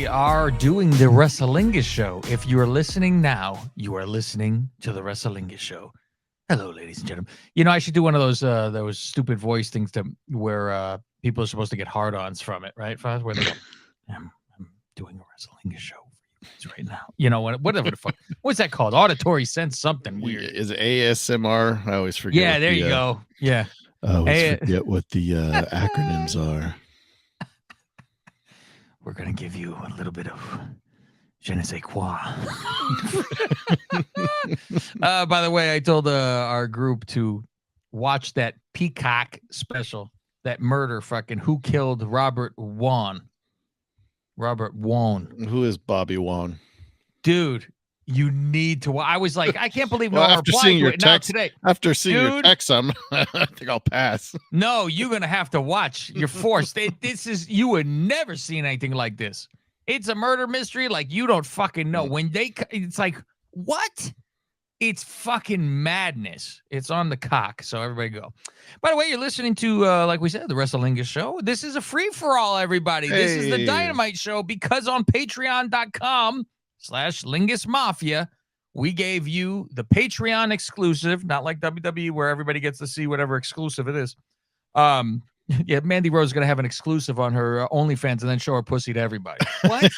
We are doing the Wrestlingus show. If you are listening now, you are listening to the Wrestlingus show. Hello, ladies and gentlemen. I should do one of those stupid voice things where people are supposed to get hard-ons from it, right? Where they go, I'm doing a Wrestlingus show for you guys right now. Whatever the fuck. What's that called? Auditory sense something weird. Is it ASMR? I always forget. Yeah, there you go. Yeah. I always forget what the acronyms are. We're going to give you a little bit of je ne sais quoi. By the way, I told our group to watch that Peacock special, that murder fucking Who Killed Robert Wone. Who is Bobby Wone? Dude, you need to. I was like, I can't believe no one after replied seeing to your it text today. After seeing your text, I think I'll pass. No, you're gonna have to watch. You're forced. You would never seen anything like this. It's a murder mystery like you don't fucking know. When it's like, what? It's fucking madness. It's on the cock, so everybody go. By the way, you're listening to, like we said, the Wrestlingus show. This is a free-for-all, everybody. This is the Dynamite show because on patreon.com/Lingus Mafia, we gave you the Patreon exclusive, not like WWE where everybody gets to see whatever exclusive it is. Yeah, Mandy Rose is going to have an exclusive on her OnlyFans and then show her pussy to everybody. What?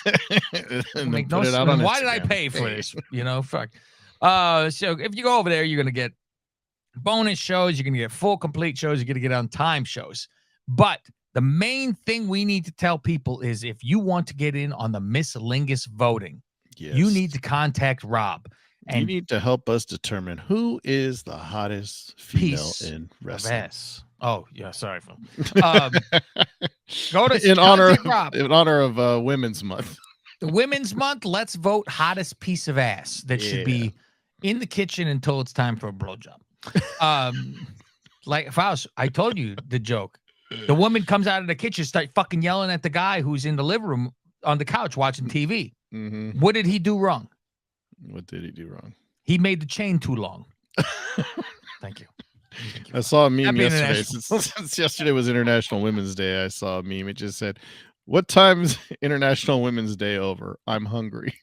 Make no sense. Why did I pay for this? Fuck. So if you go over there, you're going to get bonus shows. You're going to get full, complete shows. You're going to get on time shows. But the main thing we need to tell people is if you want to get in on the Miss Lingus voting, you need to contact Rob. And you need to help us determine who is the hottest female in wrestling. Oh, yeah, sorry. Go to in honor of Women's Month. The Women's Month, let's vote hottest piece of ass that should be in the kitchen until it's time for a blowjob. Like if I told you the joke. The woman comes out of the kitchen, start fucking yelling at the guy who's in the living room on the couch watching TV. Mm-hmm. What did he do wrong? What did he do wrong? He made the chain too long. Thank you. I saw a meme yesterday. Since yesterday was International Women's Day, I saw a meme. It just said, "What time's International Women's Day over? I'm hungry."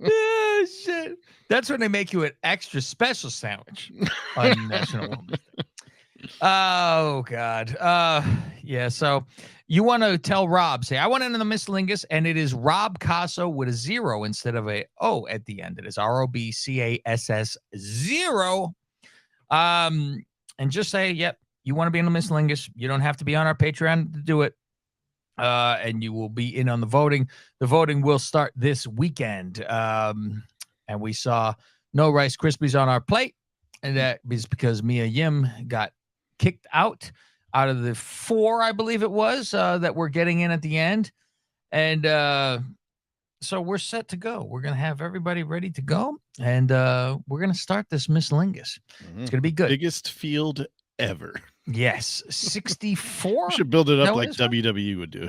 Oh, shit. That's when they make you an extra special sandwich on National Women's Day. Oh, God. Yeah, so you want to tell Rob, say, I want into the Miss Lingus, and it is Rob Casso with a 0 instead of a O at the end. It is ROBCASS 0. And just say, yep, you want to be in the Miss Lingus. You don't have to be on our Patreon to do it. And you will be in on the voting. The voting will start this weekend. And we saw no Rice Krispies on our plate. And that is because Mia Yim got kicked out of the 4, I believe it was, that we're getting in at the end. And so we're set to go. We're going to have everybody ready to go. And we're going to start this Miss Lingus. Mm-hmm. It's going to be good. Biggest field ever. Yes. 64? We should build it up like WWE would do.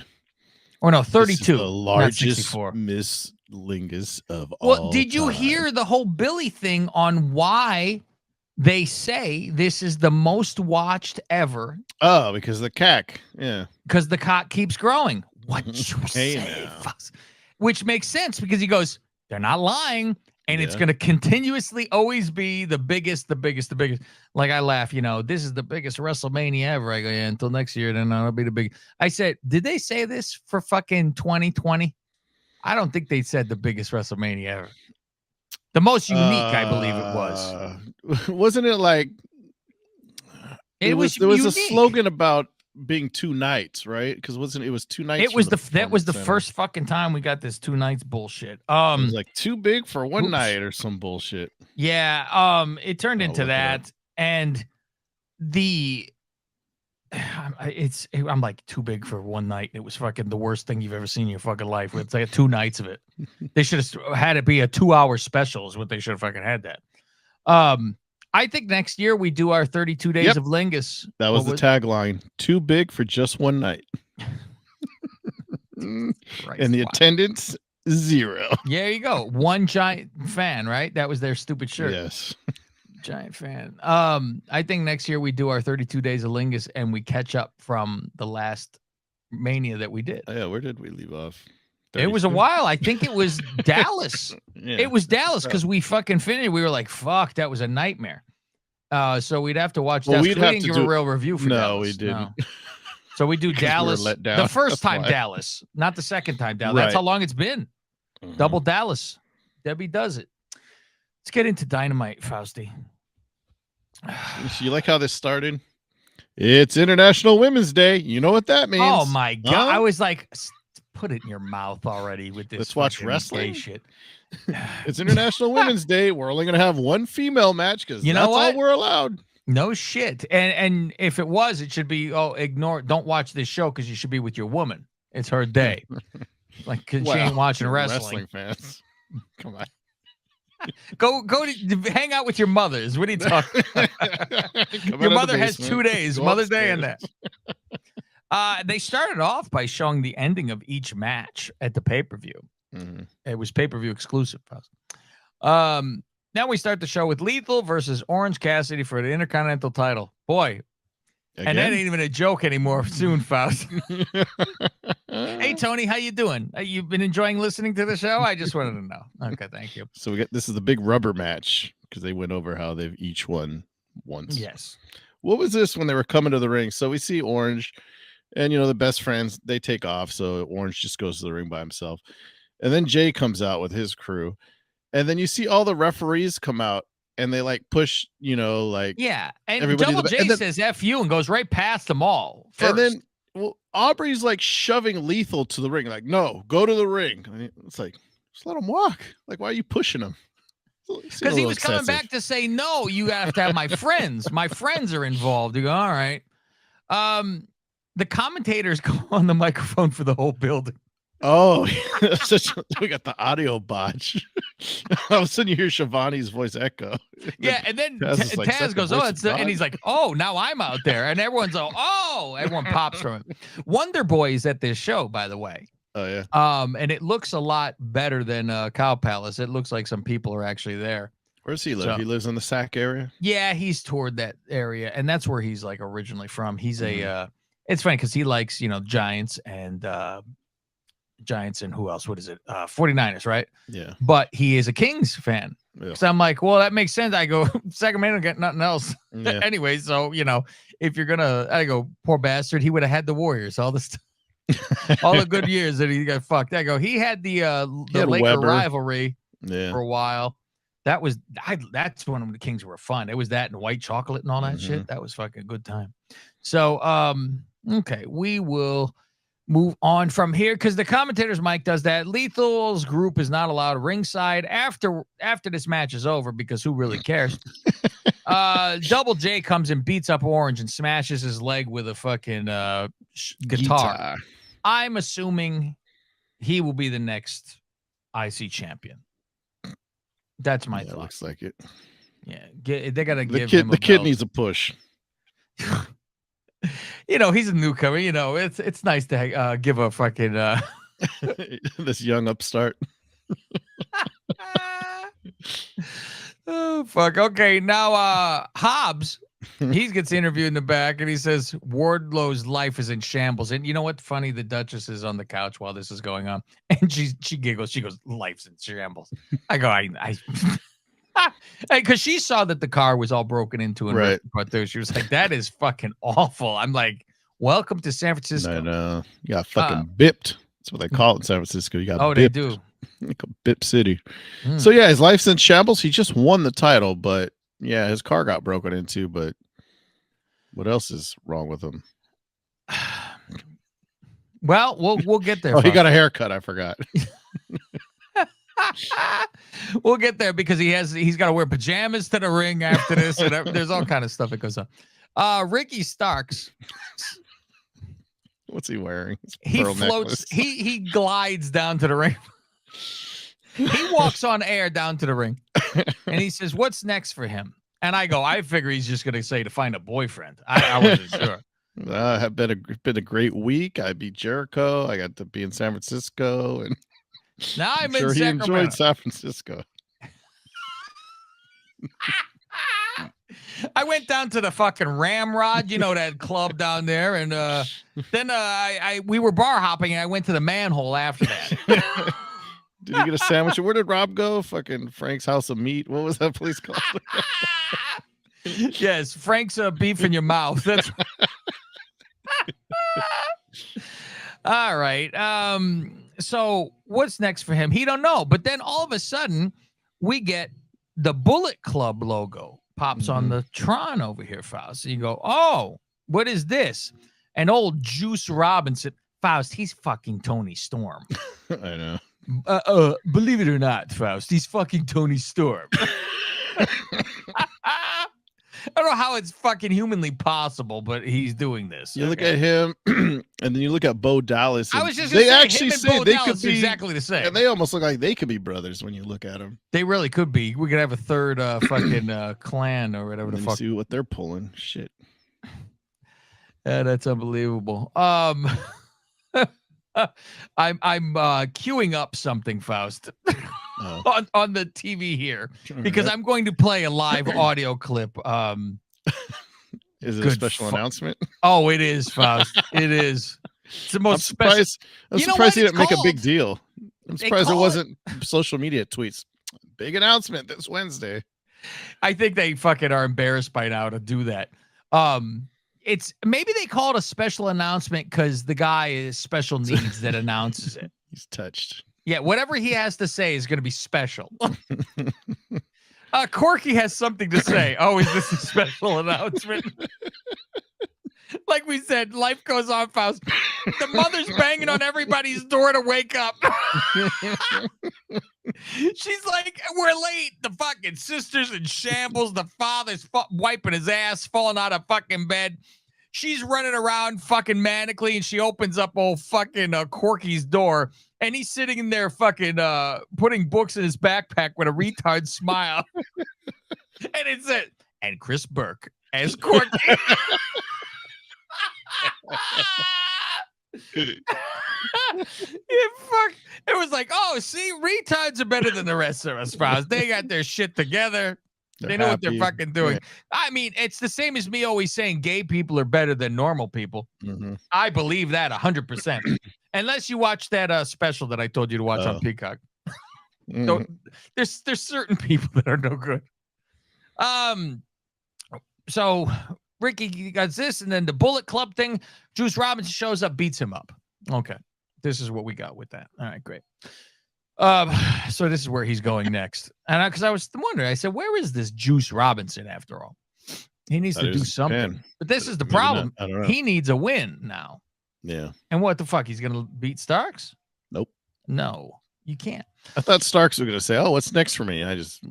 Or no, 32. This is the largest Miss Lingus of all Well, did you hear the whole Billy thing on why they say this is the most watched ever? Oh, because the CAC. Yeah. Because the cock keeps growing. What you say? Which makes sense because he goes, they're not lying. And it's going to continuously always be the biggest. Like I laugh, this is the biggest WrestleMania ever. I go, yeah, until next year, then I'll be the big. I said, did they say this for fucking 2020? I don't think they said the biggest WrestleMania ever. The most unique, I believe it was. Wasn't it like there was a slogan about being 2 nights, right? Because it was 2 nights. That was the first fucking time we got this 2 nights bullshit. It was like too big for one night or some bullshit. Yeah. It turned into that, and I'm like too big for one night. It was fucking the worst thing you've ever seen in your fucking life. It's like 2 nights of it. They should have had it be a 2-hour special. Is what they should have fucking had that. I think next year we do our 32 days of Lingus. That was the tagline. Too big for just one night. And the attendance, 0. There you go. One giant fan, right? That was their stupid shirt. Yes. Giant fan. I think next year we do our 32 days of Lingus and we catch up from the last Mania that we did. Oh, yeah, where did we leave off? 32? It was a while. I think it was Dallas. Yeah, it was Dallas because we fucking finished. We were like, "Fuck, that was a nightmare." So we'd have to watch. Well, we didn't give a real review for Dallas. No, we didn't. No. So we do Dallas. We the first time Dallas, not the second time Dallas. Right. That's how long it's been. Mm-hmm. Double Dallas. Debbie does it. Let's get into Dynamite, Fausti. You like how this started? It's International Women's Day. You know what that means? Oh my god! Huh? I was like, put it in your mouth already with this. Let's watch wrestling shit. It's International Women's Day. We're only gonna have one female match because that's all we're allowed. No shit. And if it was, it should be ignore. Don't watch this show because you should be with your woman. It's her day. Like cause she ain't watching wrestling fans. Come on. Go to hang out with your mothers. What are you talking about? Your mother has 2 days, Mother's Day and that. They started off by showing the ending of each match at the pay-per-view. Mm-hmm. It was pay-per-view exclusive. Now we start the show with Lethal versus Orange Cassidy for the Intercontinental title. Boy. Again? And that ain't even a joke anymore soon, Faust. Hey, Tony, how you doing? You've been enjoying listening to the show? I just wanted to know. Okay, thank you. So this is the big rubber match because they went over how they've each won once. Yes. What was this when they were coming to the ring? So we see Orange and, the best friends, they take off. So Orange just goes to the ring by himself. And then Jay comes out with his crew. And then you see all the referees come out. And they push, yeah. And Double J says F you and goes right past them all. First. And then Aubrey's shoving Lethal to the ring. Like, no, go to the ring. I mean, it's like, just let him walk. Like, why are you pushing him? Because he was coming back to say, no, you have to have my friends. My friends are involved. You go, all right. The commentators go on the microphone for the whole building. Oh, we got the audio botch. All of a sudden you hear Shivani's voice echo. Yeah, and then Taz goes, oh, and he's like, oh, now I'm out there. And everyone's everyone pops from it. Wonder Boy is at this show, by the way. Oh, yeah. And it looks a lot better than Cow Palace. It looks like some people are actually there. Where's he live? So, he lives in the Sac area? Yeah, he's toward that area. And that's where he's originally from. He's it's funny because he likes, Giants and who else? What is it? 49ers, right? Yeah. But he is a Kings fan. Yeah. So I'm like, well, that makes sense. I go, Sacramento got nothing else. Yeah. Anyway, so, if you're going to, I go, poor bastard, he would have had the Warriors, all this all the good years that he got fucked. I go, he had the Laker Weber rivalry for a while. That's when the Kings were fun. It was that and white chocolate and all that shit. That was fucking a good time. So, okay, we will move on from here because the commentator's mic does that. Lethal's group is not allowed ringside after this match is over because who really cares? Double J comes and beats up Orange and smashes his leg with a fucking guitar. I'm assuming he will be the next IC champion. That's my thought. Looks like it. Yeah, they gotta give him the kid needs a push. He's a newcomer. It's nice to give a fucking this young upstart. Oh fuck. Okay, now Hobbs, he gets interviewed in the back and he says Wardlow's life is in shambles. And you know what? Funny, the Duchess is on the couch while this is going on, and she giggles. She goes, "Life's in shambles." I go, I because she saw that the car was all broken into and right. But there, she was like, "That is fucking awful." I'm like, "Welcome to San Francisco." I know. You got fucking bipped. That's what they call it in San Francisco. You got bipped. They do. Like a Bip City. So yeah, his life's in shambles. He just won the title, but yeah, his car got broken into. But what else is wrong with him? Well, we'll get there. Oh, he got a haircut. I forgot. We'll get there because he's got to wear pajamas to the ring after this, and there's all kind of stuff that goes on. Ricky Starks. What's he wearing? He floats. He glides down to the ring. He walks on air down to the ring, and he says, "What's next for him?" And I go, "I figure he's just gonna say to find a boyfriend." I wasn't sure. Have been a great week. I beat Jericho. I got to be in San Francisco, and now I'm sure in he Sacramento. enjoyed San Francisco. I went down to the fucking Ramrod, that club down there, and then we were bar hopping, and I went to the manhole after that. Did you get a sandwich? Where did Rob go? Fucking Frank's House of Meat. What was that place called? Yes, Frank's beef in your mouth. That's all right. So what's next for him? He don't know. But then all of a sudden, we get the Bullet Club logo pops on the Tron over here, Faust. So you go, oh, what is this? And old Juice Robinson, Faust, he's fucking Tony Storm. I know. Believe it or not, Faust, he's fucking Tony Storm. I don't know how it's fucking humanly possible, but he's doing this. You look at him, and then you look at Bo Dallas. I was just they say, actually him and say Bo they Dallas could be exactly the same. And they almost look like they could be brothers when you look at them. They really could be. We could have a third fucking clan or whatever the fuck. See what they're pulling. Shit. Yeah, that's unbelievable. I'm queuing up something, Faust, on the TV here because I'm going to play a live audio clip. Is it a special announcement? Oh, it is, Faust. It is. It's the most I'm surprised he didn't make a big deal. I'm surprised it wasn't social media tweets. Big announcement this Wednesday. I think they fucking are embarrassed by now to do that. It's maybe they call it a special announcement because the guy is special needs that announces it. He's touched. Yeah, whatever he has to say is going to be special. Corky has something to say. Oh, is this a special announcement? Like we said, life goes on, Faust. The mother's banging on everybody's door to wake up. She's like, we're late. The fucking sister's in shambles. The father's wiping his ass, falling out of fucking bed. She's running around fucking manically, and she opens up old fucking Corky's door, and he's sitting in there fucking putting books in his backpack with a retard smile. And it said, and Chris Burke as Corky. It was like, oh, see, retards are better than the rest of us, Faust. They got their shit together. They know what they're fucking doing. Yeah. I mean, it's the same as me always saying gay people are better than normal people. I believe that 100%. Unless you watch that special that I told you to watch on Peacock. So there's certain people that are no good. So Ricky got this, and then the Bullet Club thing. Juice Robinson shows up, beats him up. Okay, this is what we got with that. All right, great. So this is where he's going next, and because I was wondering, I said, where is this Juice Robinson after all? He needs to do something. But this is the problem. I don't know. He needs a win now. Yeah. And what the fuck? He's gonna beat Starks? Nope. No, you can't. I thought Starks was gonna say, "Oh, what's next for me? I just,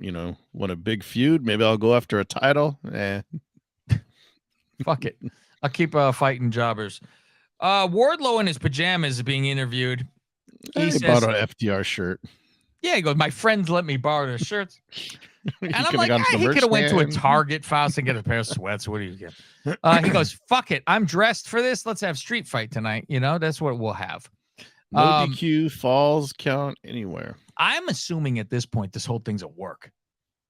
want a big feud. Maybe I'll go after a title." Fuck it. I'll keep fighting jobbers. Wardlow in his pajamas is being interviewed. He bought an FDR shirt. Yeah, he goes, my friends let me borrow their shirts. And I'm like, he could have went to a Target, Faust, and get a pair of sweats. What do you get? He goes, fuck it. I'm dressed for this. Let's have street fight tonight. That's what we'll have. No DQ, falls, count, anywhere. I'm assuming at this point, this whole thing's a work.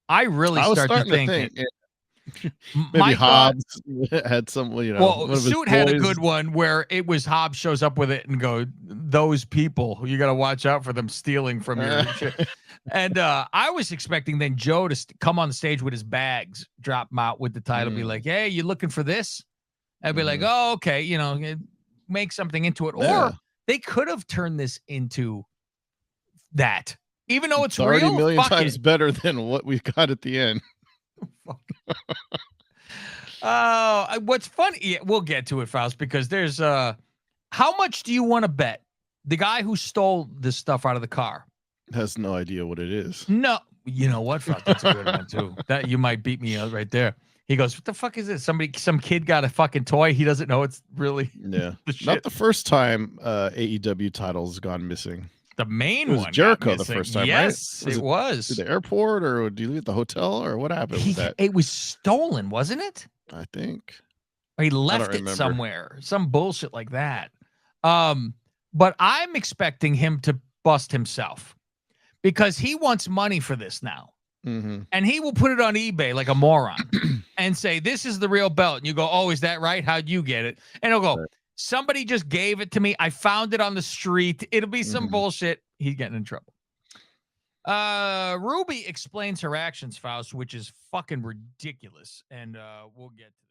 I really start to think maybe Hobbs had some, well, Suit had a good one where it was Hobbs shows up with it and go, those people, you got to watch out for them stealing from your shit. And I was expecting then Joe to come on the stage with his bags, drop them out with the title, be like, hey, you looking for this? I'd be like, oh, okay, make something into it. Yeah. Or they could have turned this into that. Even though it's already real, a million times better than what we got at the end. What's funny, yeah, we'll get to it, Faust, because there's how much do you want to bet the guy who stole this stuff out of the car has no idea what it is? No, you know what, Faust, that's a good one too. That you might beat me out right there. He goes, what the fuck is this? Some kid got a fucking toy. He doesn't know it's really not the first time AEW titles gone missing. The main one, Jericho, the first time, yes, right? It was. To the airport, or did you leave at the hotel, or what happened with that? It was stolen, wasn't it? I think. Or he left it somewhere, some bullshit like that. But I'm expecting him to bust himself because he wants money for this now. And he will put it on eBay like a moron. and say, this is the real belt. And you go, oh, is that right? How'd you get it? And he'll go, Right. somebody just gave it to me. I found it on the street. It'll be some Mhm. bullshit. He's getting in trouble. Ruby explains her actions, Faust, which is fucking ridiculous. And we'll get to